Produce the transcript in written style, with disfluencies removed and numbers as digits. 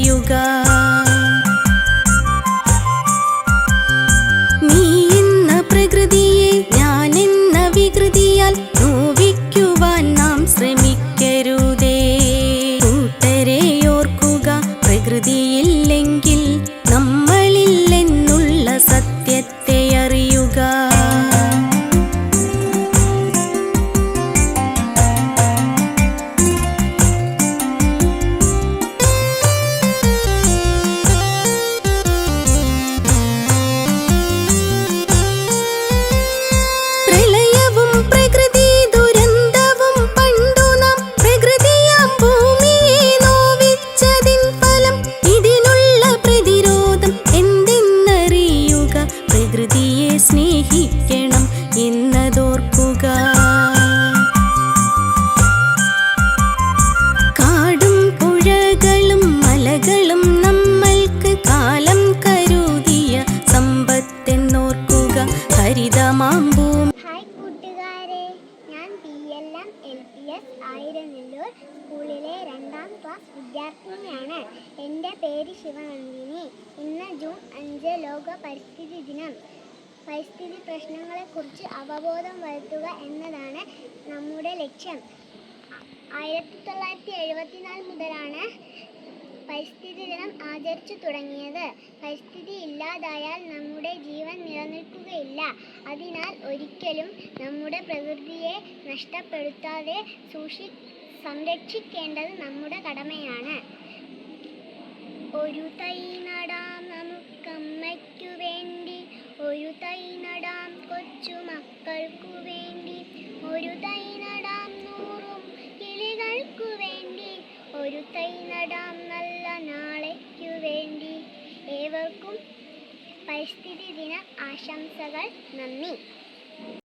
അറിയുക. നീ എന്ന പ്രകൃതിയെ ഞാൻ എന്ന വികൃതിയാൽ നോവിക്കുവാൻ നാം ശ്രമിക്കരുതേ. കൂട്ടരെ ഓർക്കുക, പ്രകൃതിയില്ലെങ്കിൽ നമ്മളില്ലെന്നുള്ള സത്യത്തെ അറിയുക. പ്രകൃതിയെ സ്നേഹിക്കണം എന്നതോർക്കുക. കാടും പുഴകളും മലകളും നമ്മൾക്ക് കാലം കരുതിയ സമ്പത്തെന്നോർക്കുക. ഹരിതമാം ഭൂമി. ഹായ് കൂട്ടുകാരെ, ഞാൻ PLM LPS ആയിരനെല്ലൂർ സ്കൂളിലെ 2ാം ക്ലാസ് വിദ്യാർത്ഥിനിയാണ്. എൻ്റെ പേര് ശിവനന്ദിനി. ഇന്ന് ജൂൺ 5 ലോക പരിസ്ഥിതി ദിനം. പരിസ്ഥിതി പ്രശ്നങ്ങളെക്കുറിച്ച് അവബോധം വരുത്തുക എന്നതാണ് നമ്മുടെ ലക്ഷ്യം. 1974 മുതലാണ് പരിസ്ഥിതി ദിനം ആചരിച്ചു തുടങ്ങിയത്. പരിസ്ഥിതി ഇല്ലാതായാൽ നമ്മുടെ ജീവൻ നിലനിൽക്കുകയില്ല. അതിനാൽ ഒരിക്കലും നമ്മുടെ പ്രകൃതിയെ നഷ്ടപ്പെടുത്താതെ സംരക്ഷിക്കേണ്ടത് നമ്മുടെ കടമയാണ്. ഒരു തൈ നടാം നമുക്കമ്മയ്ക്കു വേണ്ടി, ഒരു തൈ നടാം കൊച്ചു മക്കൾക്കു വേണ്ടി, ഒരു തൈ നടാം 100 കിളികൾക്കു വേണ്ടി, ഒരു തൈ നടാം നല്ല നാളേക്കു വേണ്ടി. ഏവർക്കും പരിസ്ഥിതി ദിന ആശംസകൾ. നന്ദി.